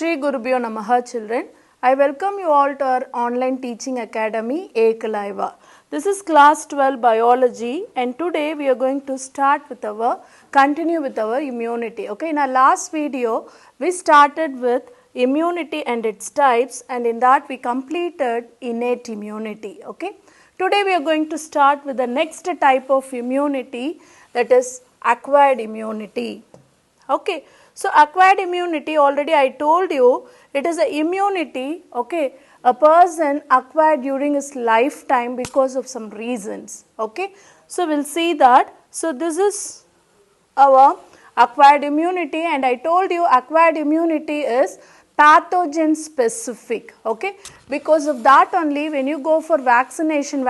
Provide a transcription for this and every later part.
Shri Gurubhyo Namaha children. I welcome you all to our online teaching academy Ekalaiva. This is class 12 biology and today we are going to continue with our immunity. Okay, in our last video we started with immunity and its types and in that we completed innate immunity. Okay, today we are going to start with the next type of immunity, that is acquired immunity. Okay. So, acquired immunity, already I told you, it is a immunity, okay, a person acquired during his lifetime because of some reasons, okay. So, we will see that. So, this is our acquired immunity and I told you acquired immunity is pathogen specific, okay. Because of that only when you go for vaccination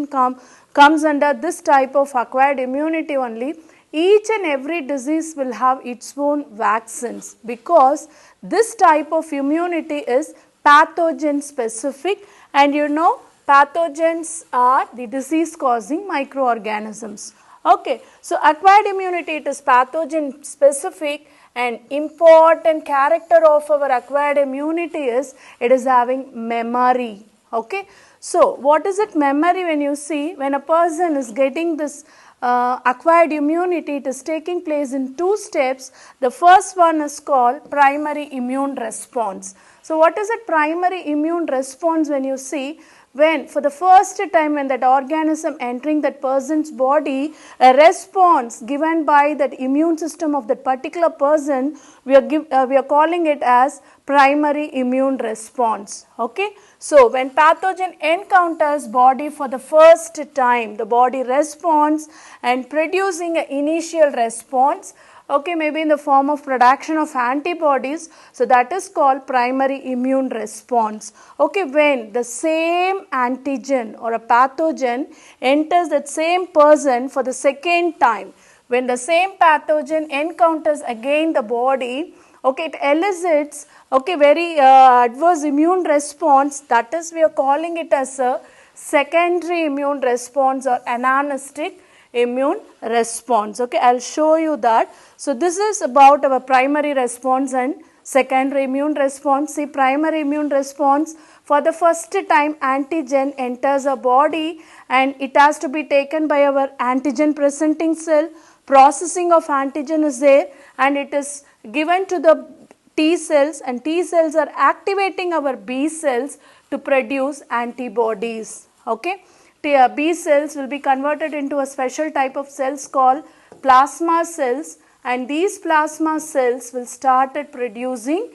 comes under this type of acquired immunity only. Each and every disease will have its own vaccines because this type of immunity is pathogen specific and you know pathogens are the disease causing microorganisms. Okay. So, acquired immunity, it is pathogen specific and important character of our acquired immunity is it is having memory. Okay. So, what is it memory? When you see when a person is getting this acquired immunity, it is taking place in two steps. The first one is called primary immune response. So, what is a primary immune response? When you see when for the first time when that organism entering that person's body, a response given by that immune system of that particular person, we are calling it as primary immune response. Okay. So, when pathogen encounters body for the first time, the body responds and producing an initial response, okay, maybe in the form of production of antibodies. So, that is called primary immune response. Okay, when the same antigen or a pathogen enters that same person for the second time, when the same pathogen encounters again the body, okay, it elicits very adverse immune response, that is we are calling it as a secondary immune response or ananestic immune response. Okay, I will show you that. So, this is about our primary response and secondary immune response. See, primary immune response, for the first time antigen enters a body and it has to be taken by our antigen presenting cell, processing of antigen is there and it is given to the T cells and T cells are activating our B cells to produce antibodies. Okay. B cells will be converted into a special type of cells called plasma cells and these plasma cells will start producing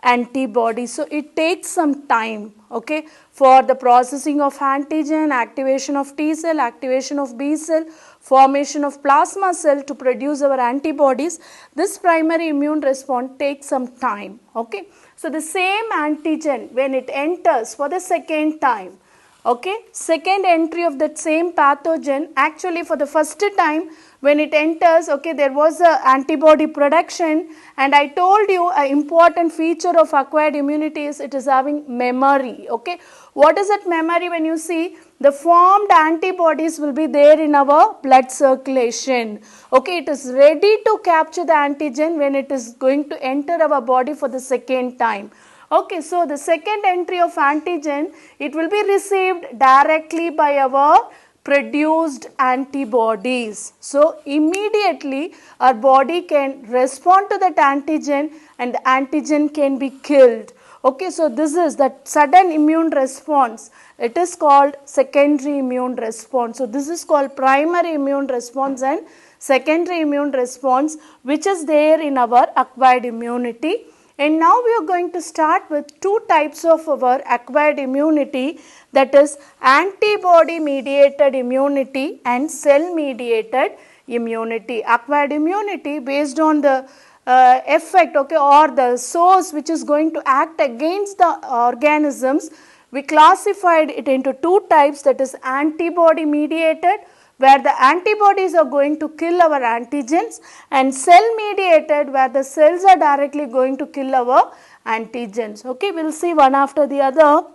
antibodies. So, it takes some time, okay, for the processing of antigen, activation of T cell, activation of B cell, formation of plasma cell to produce our antibodies. This primary immune response takes some time, okay. So, the same antigen when it enters for the second time, okay, second entry of that same pathogen, actually for the first time when it enters, okay, there was a antibody production and I told you an important feature of acquired immunity is it is having memory, okay. What is that memory? When you see the formed antibodies will be there in our blood circulation, okay, it is ready to capture the antigen when it is going to enter our body for the second time. Okay, so the second entry of antigen, it will be received directly by our produced antibodies. So, immediately our body can respond to that antigen and the antigen can be killed. Okay, so this is that sudden immune response, it is called secondary immune response. So, this is called primary immune response and secondary immune response which is there in our acquired immunity. And now we are going to start with two types of our acquired immunity, that is antibody mediated immunity and cell mediated immunity. Acquired immunity based on the effect, okay, or the source which is going to act against the organisms, we classified it into two types, that is antibody mediated where the antibodies are going to kill our antigens and cell mediated where the cells are directly going to kill our antigens. Okay, we will see one after the other.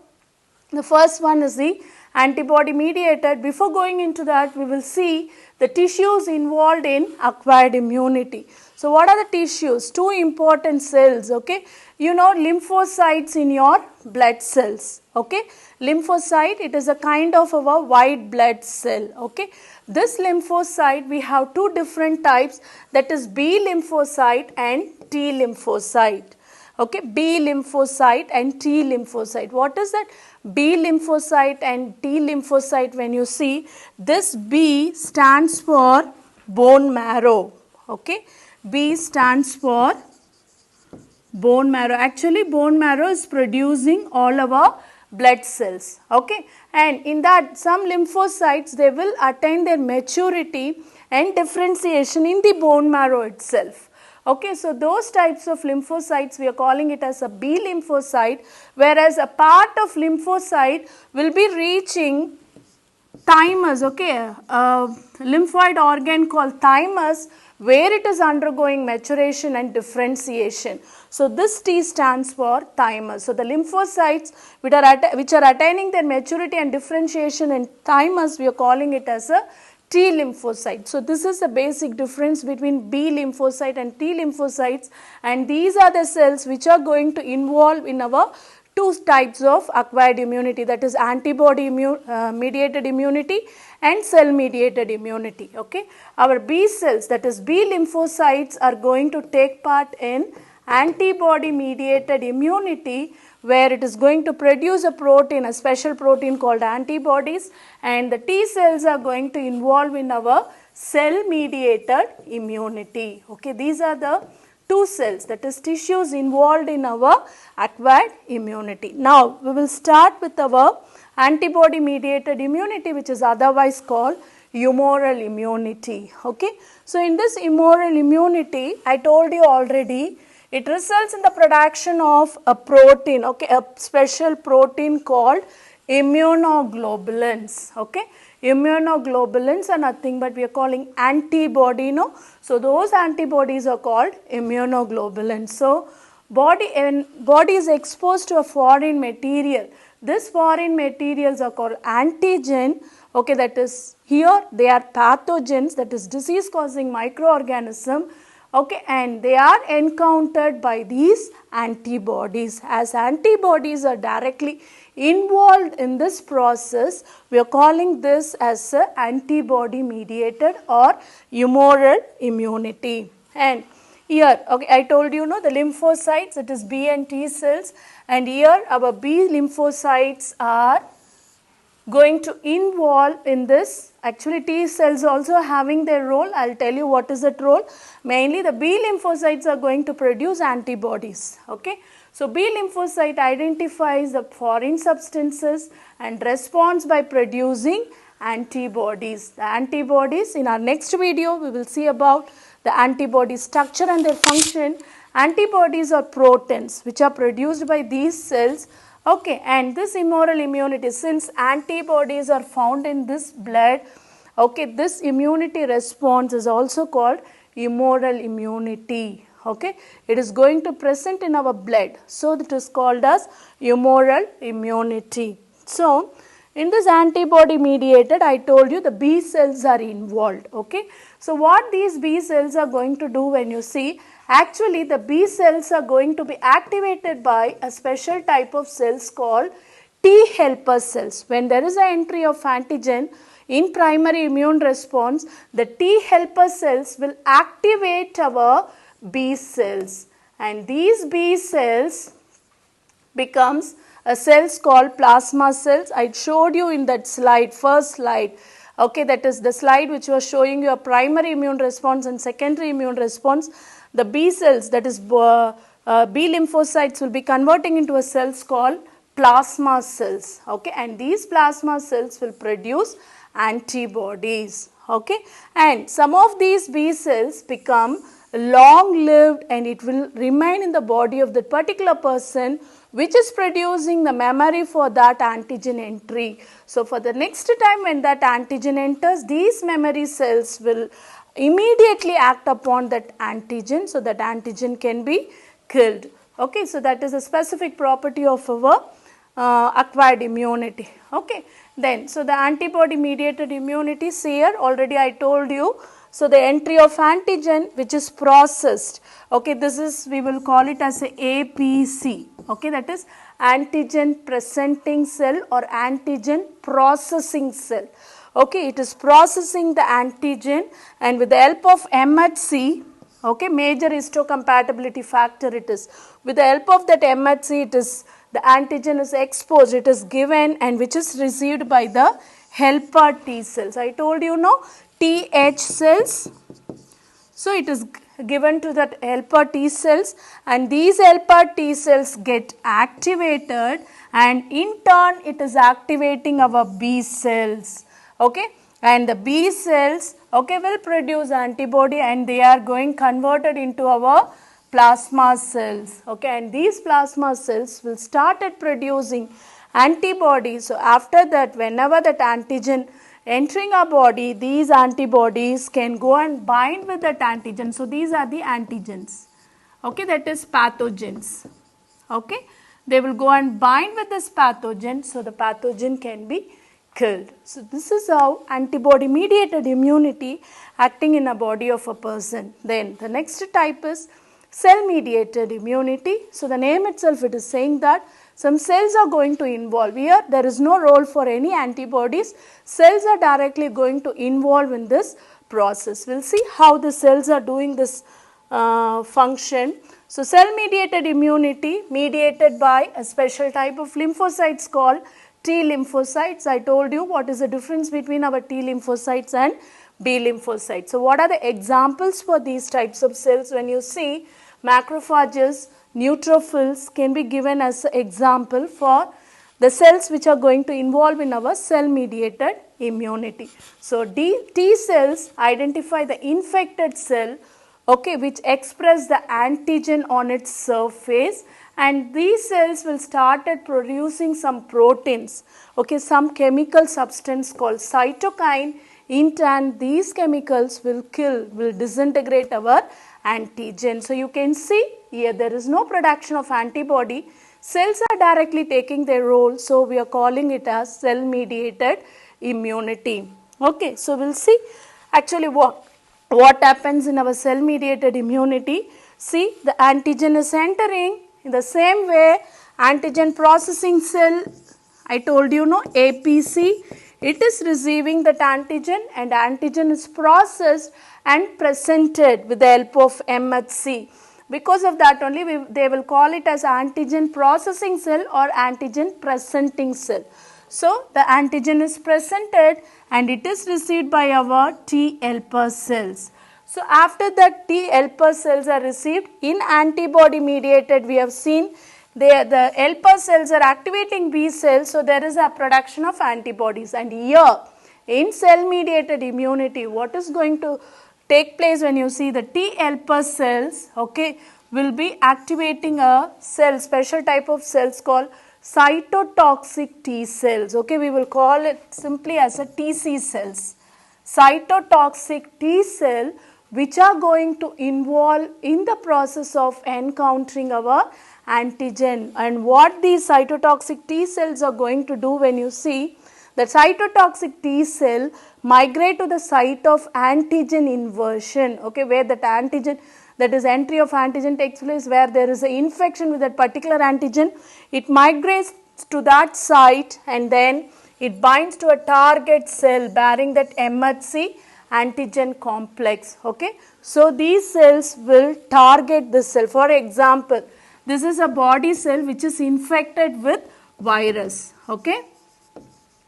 The first one is the antibody mediated. Before going into that, we will see the tissues involved in acquired immunity. So what are the tissues? Two important cells, okay. You know lymphocytes in your blood cells, okay. Lymphocyte, it is a kind of a white blood cell, okay. This lymphocyte, we have two different types, that is B lymphocyte and T lymphocyte. Okay, B lymphocyte and T lymphocyte. What is that? B lymphocyte and T lymphocyte, when you see, this B stands for bone marrow. Okay, B stands for bone marrow. Actually, bone marrow is producing all our blood cells. Okay, and in that some lymphocytes, they will attain their maturity and differentiation in the bone marrow itself. Okay, so those types of lymphocytes, we are calling it as a B lymphocyte, whereas a part of lymphocyte will be reaching thymus, okay, a lymphoid organ called thymus, where it is undergoing maturation and differentiation. So this T stands for thymus. So the lymphocytes which are attaining their maturity and differentiation in thymus, we are calling it as a T lymphocyte. So this is the basic difference between B lymphocyte and T lymphocytes, and these are the cells which are going to involve in our two types of acquired immunity, that is antibody mediated immunity and cell mediated immunity. Okay, our B cells, that is B lymphocytes, are going to take part in antibody mediated immunity, where it is going to produce a protein, a special protein called antibodies, and the T cells are going to involve in our cell mediated immunity. Okay, these are the two cells, that is tissues involved in our acquired immunity. Now we will start with our antibody mediated immunity, which is otherwise called humoral immunity. Okay, so in this humoral immunity, I told you already, it results in the production of a protein, okay, a special protein called immunoglobulins. Okay, immunoglobulins are nothing but we are calling antibody, no. So those antibodies are called immunoglobulins. So when body is exposed to a foreign material, this foreign materials are called antigen. Okay, that is, here they are pathogens, that is disease causing microorganism. Okay, and they are encountered by these antibodies. As antibodies are directly involved in this process, we are calling this as a antibody mediated or humoral immunity. And here, okay, I told you, the lymphocytes, it is B and T cells, and here our B lymphocytes are going to involve in this. Actually, T cells also having their role. I will tell you what is that role. Mainly the B lymphocytes are going to produce antibodies. Okay, so B lymphocyte identifies the foreign substances and responds by producing antibodies. The antibodies, in our next video we will see about the antibody structure and their function. Antibodies are proteins which are produced by these cells. Okay, and this humoral immunity, since antibodies are found in this blood, okay, this immunity response is also called humoral immunity. Okay, it is going to present in our blood, so it is called as humoral immunity. So in this antibody mediated, I told you the B cells are involved. Okay, so what these B cells are going to do, when you see, actually the B cells are going to be activated by a special type of cells called T helper cells. When there is an entry of antigen in primary immune response, the T helper cells will activate our B cells, and these B cells becomes a cells called plasma cells. I showed you in that slide, first slide. Okay, that is the slide which was showing you a primary immune response and secondary immune response. The B cells, that is B lymphocytes, will be converting into a cells called plasma cells. Okay, and these plasma cells will produce antibodies. Okay, and some of these B cells become long lived, and it will remain in the body of that particular person, which is producing the memory for that antigen entry. So for the next time when that antigen enters, these memory cells will immediately act upon that antigen, so that antigen can be killed. Okay, so that is a specific property of our acquired immunity. Okay. Then, so the antibody mediated immunity, see here already I told you. So the entry of antigen which is processed, okay, this is, we will call it as a APC, okay, that is antigen presenting cell or antigen processing cell. Okay, it is processing the antigen, and with the help of MHC, okay, major histocompatibility factor it is. With the help of that MHC, it is, the antigen is exposed, it is given, and which is received by the helper T cells. I told you, no, TH cells. So it is given to that helper T cells, and these helper T cells get activated, and in turn it is activating our B cells. Okay, and the B cells, okay, will produce antibody, and they are going converted into our plasma cells. Okay, and these plasma cells will started producing antibodies. So after that, whenever that antigen entering our body, these antibodies can go and bind with that antigen. So these are the antigens. Okay, that is pathogens. Okay, they will go and bind with this pathogen, so the pathogen can be killed. So this is how antibody mediated immunity acting in a body of a person. Then the next type is cell mediated immunity. So the name itself, it is saying that some cells are going to involve. Here there is no role for any antibodies. Cells are directly going to involve in this process. We will see how the cells are doing this function. So cell mediated immunity mediated by a special type of lymphocytes called T lymphocytes. I told you what is the difference between our T lymphocytes and B lymphocytes. So what are the examples for these types of cells? When you see macrophages, neutrophils can be given as an example for the cells which are going to involve in our cell mediated immunity. So T cells identify the infected cell, okay, which express the antigen on its surface, and these cells will started producing some proteins, okay, some chemical substance called cytokine. In turn, these chemicals will disintegrate our antigen. So you can see here there is no production of antibody. Cells are directly taking their role, so we are calling it as cell mediated immunity. Okay, so we'll see actually what happens in our cell mediated immunity. See, the antigen is entering in the same way. Antigen processing cell, I told you, no, APC, it is receiving that antigen, and antigen is processed and presented with the help of MHC. Because of that only they will call it as antigen processing cell or antigen presenting cell. So the antigen is presented and it is received by our T helper cells. So after that T helper cells are received, in antibody mediated we have seen the helper cells are activating B cells, so there is a production of antibodies. And here in cell mediated immunity, what is going to take place when you see the T helper cells, okay, will be activating a cell, special type of cells called cytotoxic T cells. Okay, we will call it simply as a TC cells. Cytotoxic T cell which are going to involve in the process of encountering our antigen. And what these cytotoxic T cells are going to do, when you see the cytotoxic T cell migrate to the site of antigen inversion, okay, where that antigen, that is entry of antigen takes place, where there is an infection with that particular antigen, it migrates to that site and then it binds to a target cell bearing that MHC antigen complex. Okay, so these cells will target this cell. For example, this is a body cell which is infected with virus. Okay,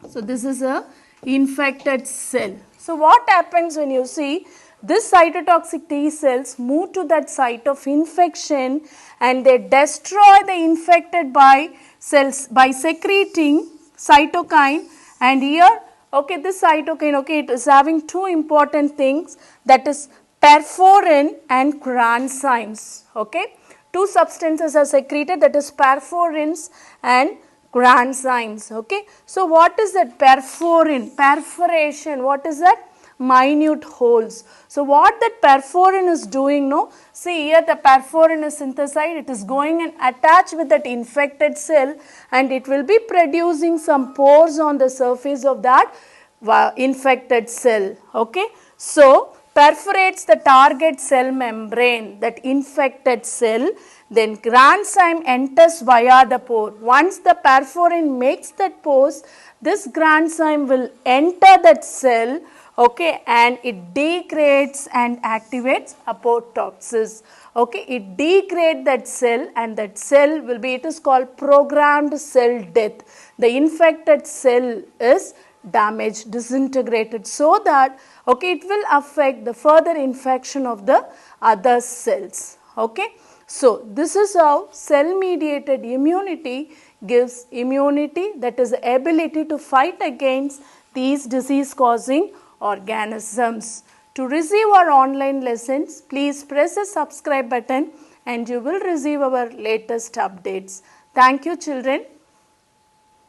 so this is a infected cell. So what happens when you see this cytotoxic T cells move to that site of infection and they destroy the infected by cells by secreting cytokine. And here, okay, this cytokine, okay, it is having two important things, that is perforin and granzymes. Okay, two substances are secreted, that is perforins and granzymes. Okay, so what is that perforin? Perforation, what is that? minute holes. So what that perforin is doing, no, see here the perforin is synthesized, it is going and attached with that infected cell, and it will be producing some pores on the surface of that infected cell. Okay. So perforates the target cell membrane, that infected cell, then granzyme enters via the pore. Once the perforin makes that pores, this granzyme will enter that cell, okay, and it degrades and activates apoptosis. Okay, it degrades that cell, and that cell will be, it is called programmed cell death. The infected cell is damaged, disintegrated, so that, okay, it will affect the further infection of the other cells. Okay. So this is how cell mediated immunity gives immunity, that is the ability to fight against these disease causing organisms. To receive our online lessons, please press the subscribe button and you will receive our latest updates. Thank you, children.